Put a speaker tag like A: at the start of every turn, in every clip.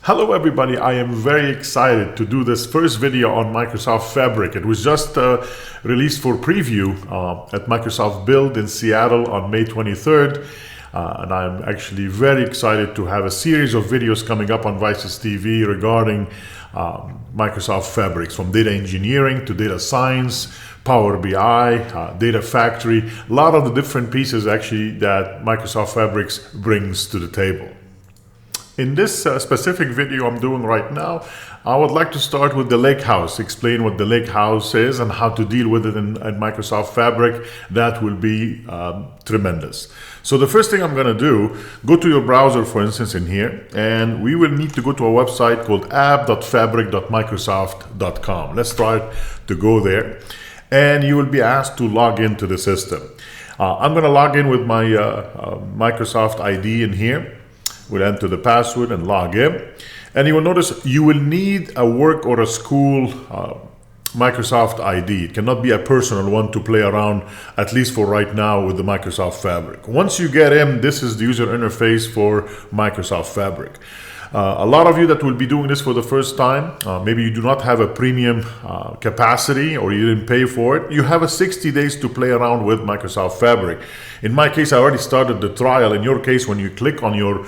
A: Hello everybody, I am very excited to do this first video on Microsoft Fabric. It was just released for preview at Microsoft Build in Seattle on May 23rd. And I'm actually very excited to have a series of videos coming up on Vices TV regarding Microsoft Fabrics, from data engineering to data science, Power BI, data factory, a lot of the different pieces actually that Microsoft Fabrics brings to the table. In this specific video I'm doing right now, I would like to start with the Lakehouse, explain what the Lakehouse is and how to deal with it in Microsoft Fabric. That will be tremendous. So the first thing I'm going to do, go to your browser, for instance, in here, and we will need to go to a website called app.fabric.microsoft.com. Let's try to go there, and you will be asked to log into the system. I'm going to log in with my Microsoft ID in here. We'll enter the password and log in, and you will notice you will need a work or a school Microsoft ID. It cannot be a personal one to play around, at least for right now, with the Microsoft Fabric. Once you get in, this is the user interface for Microsoft Fabric. A lot of you that will be doing this for the first time, maybe you do not have a premium capacity or you didn't pay for it, you have a 60 days to play around with Microsoft Fabric. In my case, I already started the trial. In your case, when you click on your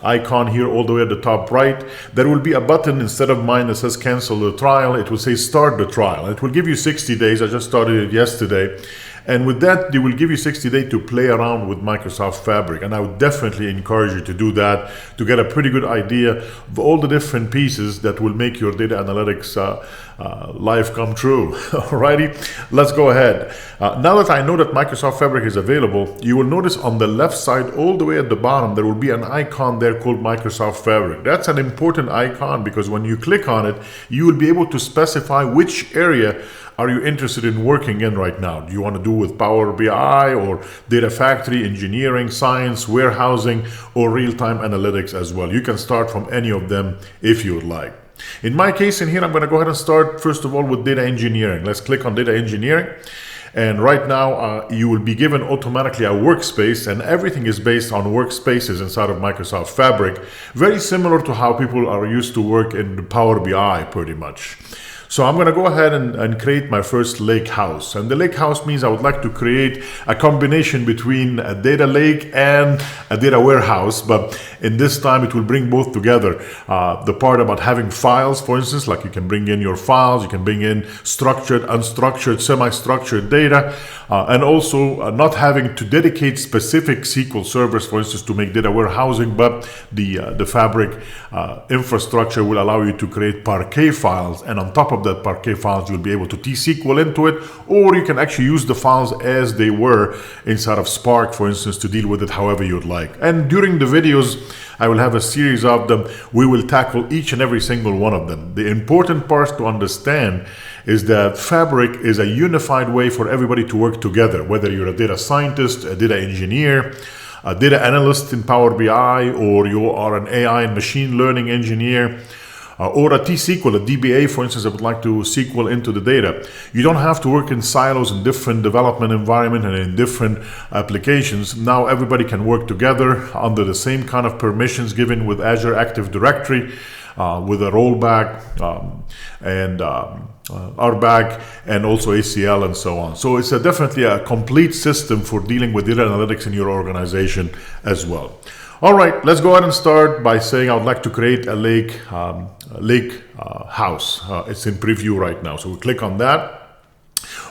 A: icon here all the way at the top right, there will be a button instead of mine that says cancel the trial. It will say start the trial. It will give you 60 days. I just started it yesterday. And with that, they will give you 60 days to play around with Microsoft Fabric. And I would definitely encourage you to do that to get a pretty good idea of all the different pieces that will make your data analytics life come true. Alrighty, let's go ahead. Now that I know that Microsoft Fabric is available, you will notice on the left side, all the way at the bottom, there will be an icon there called Microsoft Fabric. That's an important icon because when you click on it, you will be able to specify which area are you interested in working in right now. Do you want to do with Power BI or data factory, engineering, science, warehousing, or real-time analytics as well? You can start from any of them if you would like. In my case in here, I'm going to go ahead and start first of all with data engineering. Let's click on data engineering. And right now you will be given automatically a workspace, and everything is based on workspaces inside of Microsoft Fabric. Very similar to how people are used to work in Power BI pretty much. So I'm going to go ahead and create my first lake house. And the lake house means I would like to create a combination between a data lake and a data warehouse. But in this time, it will bring both together. The part about having files, for instance, like you can bring in your files, you can bring in structured, unstructured, semi-structured data, and also not having to dedicate specific SQL servers, for instance, to make data warehousing, but the Fabric infrastructure will allow you to create Parquet files, and on top of that Parquet files, you'll be able to T-SQL into it, or you can actually use the files as they were inside of Spark, for instance, to deal with it however you'd like. And during the videos, I will have a series of them. We will tackle each and every single one of them. The important part to understand is that Fabric is a unified way for everybody to work together, whether you're a data scientist, a data engineer, a data analyst in Power BI, or you are an AI and machine learning engineer, or a T-SQL, a DBA, for instance, that would like to SQL into the data. You don't have to work in silos in different development environment and in different applications. Now everybody can work together under the same kind of permissions given with Azure Active Directory, with a rollback and RBAC, and also ACL and so on. So it's definitely a complete system for dealing with data analytics in your organization as well. All right, let's go ahead and start by saying I would like to create a lake house. It's in preview right now, so we click on that.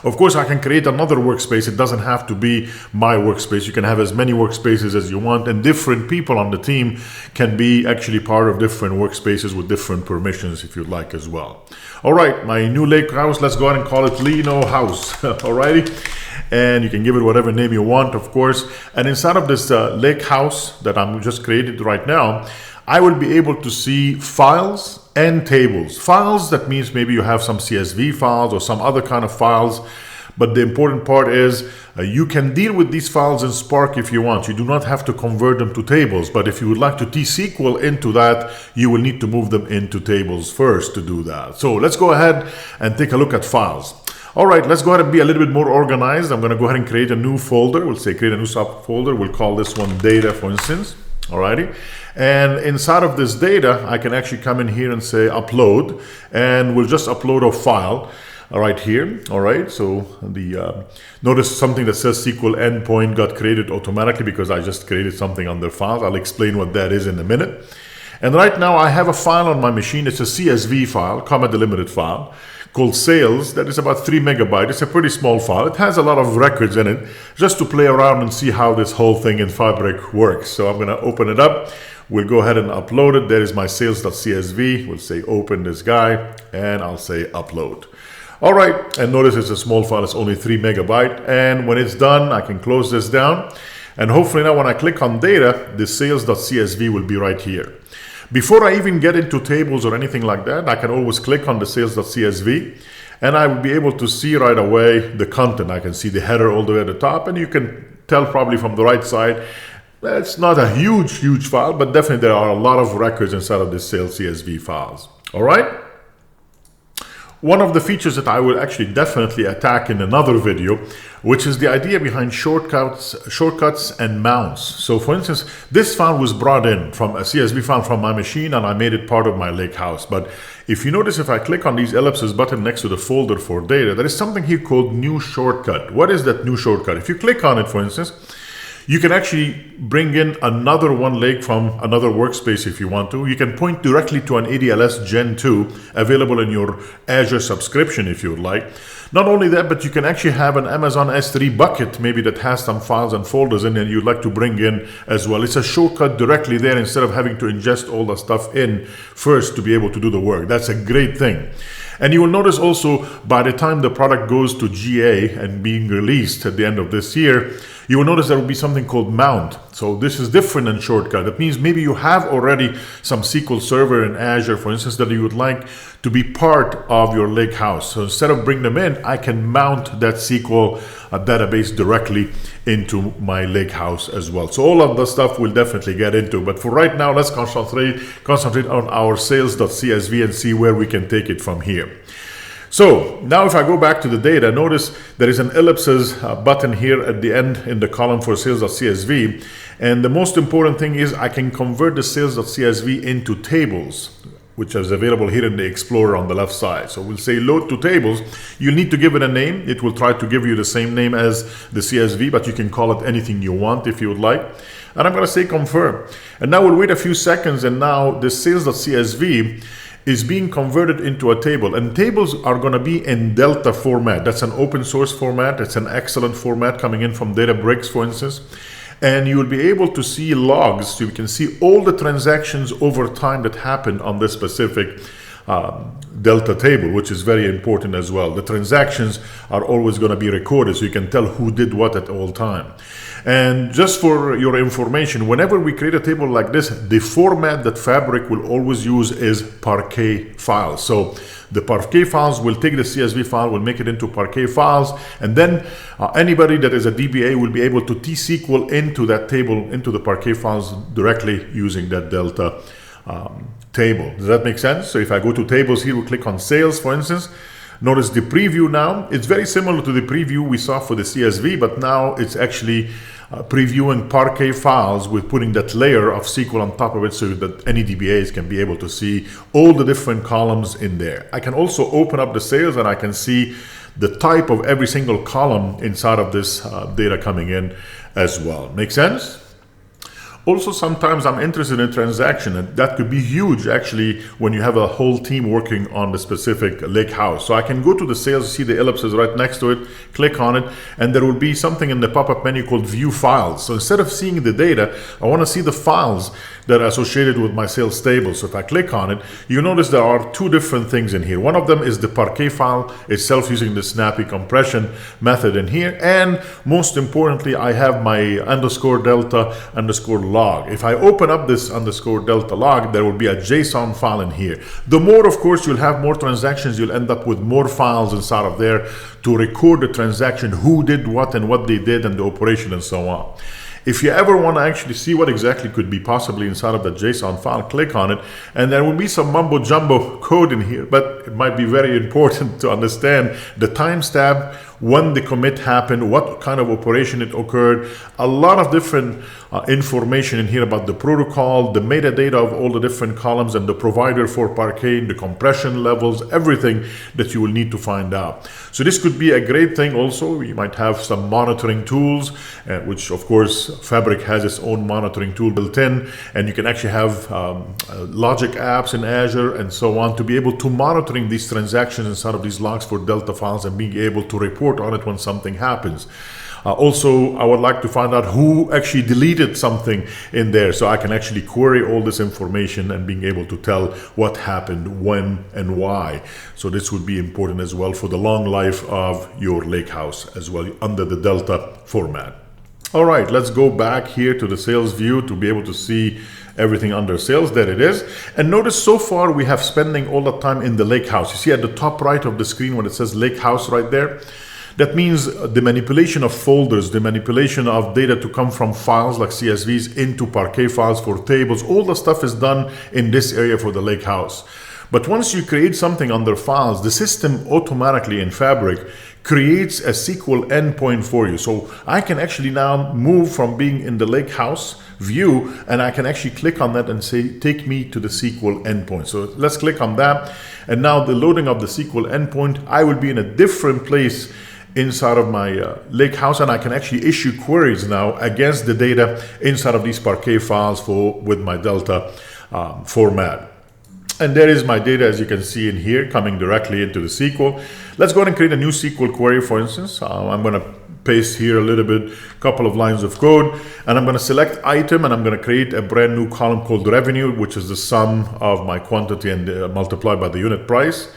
A: Of course, I can create another workspace. It doesn't have to be my workspace. You can have as many workspaces as you want, and different people on the team can be actually part of different workspaces with different permissions if you'd like as well. All right, my new lake house, let's go ahead and call it Lino House. Alrighty. And you can give it whatever name you want, of course. And inside of this lake house that I'm just created right now, I will be able to see files and tables. Files, that means maybe you have some CSV files or some other kind of files. But the important part is you can deal with these files in Spark if you want. You do not have to convert them to tables. But if you would like to T-SQL into that, you will need to move them into tables first to do that. So let's go ahead and take a look at files. All right, let's go ahead and be a little bit more organized. I'm going to go ahead and create a new folder. We'll say create a new subfolder. We'll call this one data, for instance. Alrighty. And inside of this data, I can actually come in here and say upload, and we'll just upload a file right here. All right, so the notice something that says SQL endpoint got created automatically because I just created something on the files. I'll explain what that is in a minute. And right now I have a file on my machine. It's a CSV file, comma delimited file, called sales. That is about 3 megabytes. It's a pretty small file. It has a lot of records in it, just to play around and see how this whole thing in Fabric works. So I'm going to open it up. We'll go ahead and upload it. There is my sales.csv. We'll say open this guy, and I'll say upload. All right, and notice it's a small file. It's only 3 megabytes. And when it's done, I can close this down. And hopefully now when I click on data, the sales.csv will be right here. Before I even get into tables or anything like that, I can always click on the sales.csv, and I will be able to see right away the content. I can see the header all the way at the top, and you can tell probably from the right side, it's not a huge file, but definitely there are a lot of records inside of the sales CSV files. All right. One of the features that I will actually definitely attack in another video, which is the idea behind shortcuts and mounts. So for instance, this file was brought in from a CSV file from my machine, and I made it part of my Lakehouse. But if you notice, if I click on these ellipses button next to the folder for data, there is something here called new shortcut. What is that new shortcut? If you click on it, for instance, you can actually bring in another OneLake from another workspace if you want to. You can point directly to an ADLS Gen 2 available in your Azure subscription if you would like. Not only that, but you can actually have an Amazon S3 bucket maybe that has some files and folders in and you'd like to bring in as well. It's a shortcut directly there instead of having to ingest all the stuff in first to be able to do the work. That's a great thing. And you will notice also by the time the product goes to GA and being released at the end of this year, you will notice there will be something called mount. So this is different than shortcut. That means maybe you have already some SQL Server in Azure, for instance, that you would like to be part of your Lakehouse. So instead of bringing them in, I can mount that SQL database directly into my Lakehouse as well. So all of the stuff we'll definitely get into. But for right now, let's concentrate on our sales.csv and see where we can take it from here. So now if I go back to the data, notice there is an ellipses button here at the end in the column for sales.csv. And the most important thing is I can convert the sales.csv into tables, which is available here in the Explorer on the left side. So we'll say load to tables. You need to give it a name. It will try to give you the same name as the CSV, but you can call it anything you want if you would like. And I'm going to say confirm. And now we'll wait a few seconds, and now the sales.csv is being converted into a table, and tables are going to be in Delta format. That's an open source format. It's an excellent format coming in from Databricks, for instance. And you will be able to see logs, so you can see all the transactions over time that happened on this specific Delta table, which is very important as well. The transactions are always going to be recorded, so you can tell who did what at all time. And just for your information, whenever we create a table like this, the format that Fabric will always use is Parquet files. So the Parquet files will take the CSV file, will make it into Parquet files, and then anybody that is a DBA will be able to T-SQL into that table, into the Parquet files directly using that Delta table. Does that make sense? So if I go to tables here, we click on sales, for instance. Notice the preview now. It's very similar to the preview we saw for the CSV, but now it's actually previewing Parquet files with putting that layer of SQL on top of it so that any DBAs can be able to see all the different columns in there. I can also open up the sales and I can see the type of every single column inside of this data coming in as well. Make sense? Also, sometimes I'm interested in transaction, and that could be huge actually when you have a whole team working on the specific Lakehouse. So I can go to the sales, see the ellipses right next to it, click on it, and there will be something in the pop-up menu called View Files. So instead of seeing the data, I want to see the files that are associated with my sales table. So if I click on it, you notice there are two different things in here. One of them is the Parquet file itself using the snappy compression method in here. And most importantly, I have my underscore delta underscore log. If I open up this underscore delta log, there will be a JSON file in here. The more, of course, you'll have more transactions, you'll end up with more files inside of there to record the transaction, who did what and what they did and the operation and so on. If you ever want to actually see what exactly could be possibly inside of the JSON file, click on it, and there will be some mumbo jumbo code in here, but it might be very important to understand the timestamp when the commit happened, what kind of operation it occurred, a lot of different information in here about the protocol, the metadata of all the different columns and the provider for Parquet, the compression levels, everything that you will need to find out. So this could be a great thing also. You might have some monitoring tools, which of course Fabric has its own monitoring tool built in, and you can actually have logic apps in Azure and so on to be able to monitoring these transactions inside of these logs for Delta files and being able to report on it when something happens. Also, I would like to find out who actually deleted something in there, so I can actually query all this information and being able to tell what happened, when, and why. So this would be important as well for the long life of your Lakehouse as well under the Delta format. All right, let's go back here to the sales view to be able to see everything under sales. There it is. And notice so far we have spending all the time in the Lakehouse. You see at the top right of the screen when it says Lakehouse right there? That means the manipulation of folders, the manipulation of data to come from files like CSVs into Parquet files for tables. All the stuff is done in this area for the Lakehouse. But once you create something under files, the system automatically in Fabric creates a SQL endpoint for you. So I can actually now move from being in the Lakehouse view, and I can actually click on that and say, take me to the SQL endpoint. So let's click on that. And now the loading of the SQL endpoint, I will be in a different place inside of my Lakehouse, and I can actually issue queries now against the data inside of these Parquet files with my Delta format. And there is my data, as you can see in here, coming directly into the SQL. Let's go ahead and create a new SQL query, for instance. I'm going to paste here a little bit, couple of lines of code, and I'm going to select item, and I'm going to create a brand new column called revenue, which is the sum of my quantity and multiplied by the unit price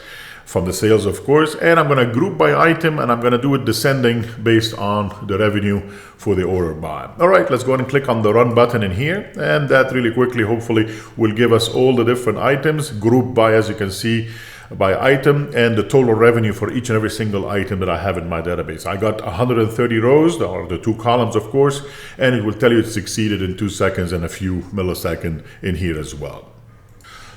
A: from the sales, of course. And I'm going to group by item, and I'm going to do it descending based on the revenue for the order by. All right, let's go ahead and click on the run button in here, and that really quickly hopefully will give us all the different items grouped by, as you can see, by item, and the total revenue for each and every single item that I have in my database. I got 130 rows, or the 2 columns, of course, and it will tell you it succeeded in 2 seconds and a few milliseconds in here as well.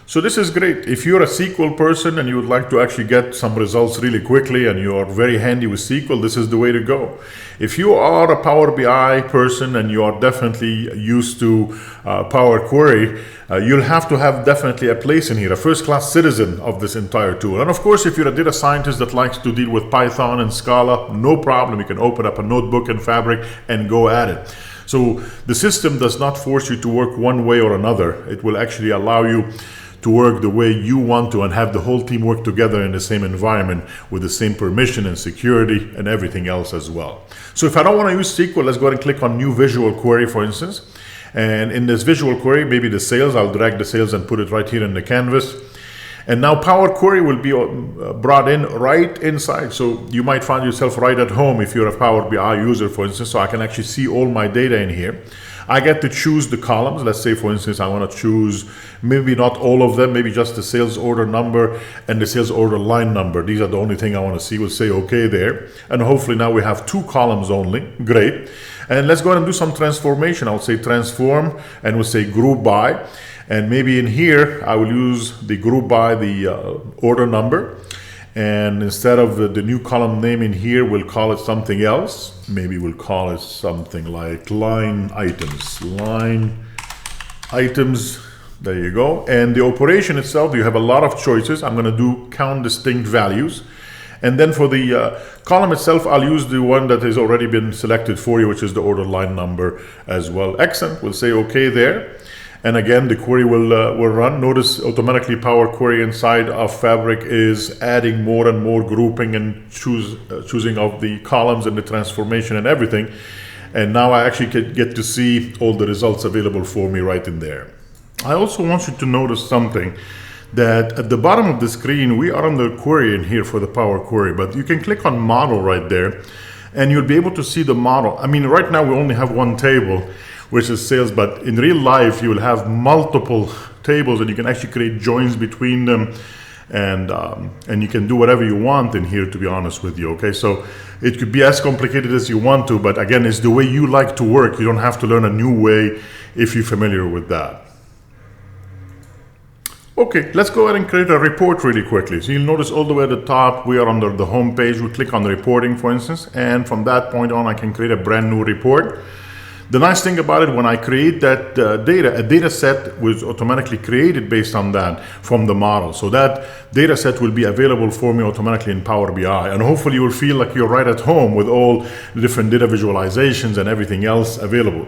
A: So this is great. If you're a SQL person and you would like to actually get some results really quickly and you are very handy with SQL, this is the way to go. If you are a Power BI person and you are definitely used to Power Query, you'll have to have definitely a place in here, a first-class citizen of this entire tool. And of course, if you're a data scientist that likes to deal with Python and Scala, no problem. You can open up a notebook in Fabric and go at it. So the system does not force you to work one way or another. It will actually allow you to work the way you want to and have the whole team work together in the same environment with the same permission and security and everything else as well. So if I don't want to use SQL, let's go ahead and click on new visual query, for instance. And in this visual query, maybe the sales, I'll drag the sales and put it right here in the canvas. And now Power Query will be brought in right inside. So you might find yourself right at home if you're a Power BI user, for instance. So I can actually see all my data in here. I get to choose the columns. Let's say, for instance, I want to choose maybe not all of them, maybe just the sales order number and the sales order line number. These are the only thing I want to see. We'll say okay there. And hopefully now we have 2 columns only. Great. And let's go ahead and do some transformation. I'll say transform, and we'll say group by. And maybe in here, I will use the group by the order number. And instead of the new column name in here, we'll call it something else. Maybe we'll call it something like line items. Line items. There you go. And the operation itself, you have a lot of choices. I'm going to do count distinct values. And then for the column itself, I'll use the one that has already been selected for you, which is the order line number as well. Excellent. We'll say okay there. And again, the query will run. Notice automatically Power Query inside of Fabric is adding more and more grouping and choosing of the columns and the transformation and everything. And now I actually get to see all the results available for me right in there. I also want you to notice something, that at the bottom of the screen, we are on the query in here for the Power Query, but you can click on model right there and you'll be able to see the model. I mean, right now we only have one table, which is sales, but in real life you will have multiple tables and you can actually create joins between them, and you can do whatever you want in here, to be honest with you. Okay, so it could be as complicated as you want to, but again, it's the way you like to work. You don't have to learn a new way if you're familiar with that. Okay, let's go ahead and create a report really quickly. So you'll notice all the way at the top, we are under the home page. We click on the reporting, for instance, and from that point on, I can create a brand new report. The nice thing about it, when I create that data, a data set was automatically created based on that from the model. So that data set will be available for me automatically in Power BI. And hopefully you will feel like you're right at home with all the different data visualizations and everything else available.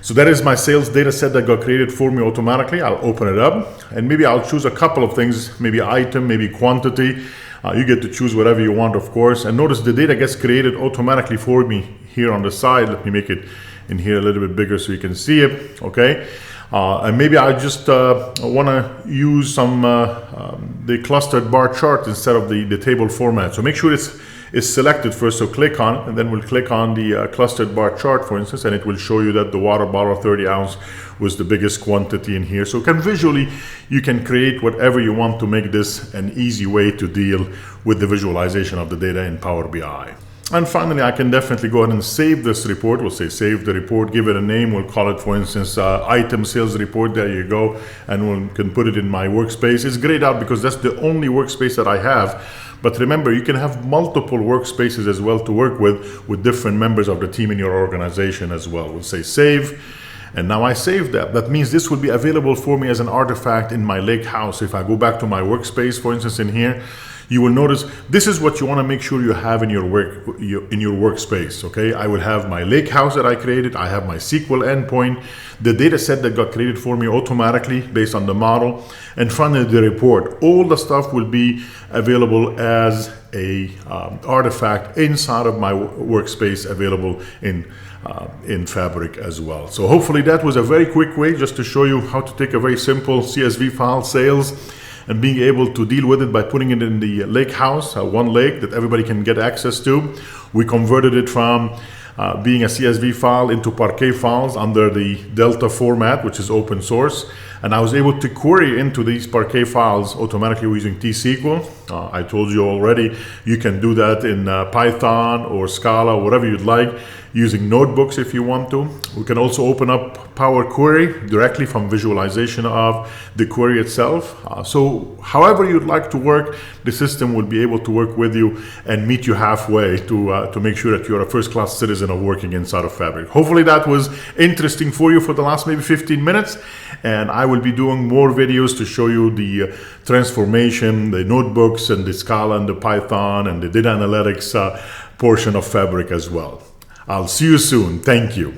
A: So that is my sales data set that got created for me automatically. I'll open it up and maybe I'll choose a couple of things, maybe item, maybe quantity. You get to choose whatever you want, of course. And notice the data gets created automatically for me here on the side. Let me make it in here a little bit bigger so you can see it, okay? And maybe I just want to use some the clustered bar chart instead of the table format. So make sure it's selected first, so click on it, and then we'll click on the clustered bar chart, for instance, and it will show you that the water bottle 30 ounce was the biggest quantity in here. So visually, you can create whatever you want to make this an easy way to deal with the visualization of the data in Power BI. And finally, I can definitely go ahead and save this report. We'll say save the report, give it a name. We'll call it, for instance, item sales report. There you go. And we can put it in my workspace. It's grayed out because that's the only workspace that I have. But remember, you can have multiple workspaces as well to work with different members of the team in your organization as well. We'll say save. And now I saved that. That means this will be available for me as an artifact in my lake house. If I go back to my workspace, for instance, in here, you will notice this is what you want to make sure you have in your workspace. Okay, I will have my lake house that I created. I have my SQL endpoint, the data set that got created for me automatically based on the model, and finally the report. All the stuff will be available as a artifact inside of my workspace, available in Fabric as well. So hopefully that was a very quick way just to show you how to take a very simple CSV file, sales, and being able to deal with it by putting it in the lake house, OneLake that everybody can get access to. We converted it from being a CSV file into Parquet files under the Delta format, which is open source. And I was able to query into these Parquet files automatically using T-SQL. I told you already, you can do that in Python or Scala, whatever you'd like, using notebooks if you want to. We can also open up Power Query directly from visualization of the query itself. So however you'd like to work, the system will be able to work with you and meet you halfway to make sure that you're a first-class citizen of working inside of Fabric. Hopefully that was interesting for you for the last maybe 15 minutes. And I will be doing more videos to show you the transformation, the notebooks and the Scala and the Python and the data analytics portion of Fabric as well. I'll see you soon. Thank you.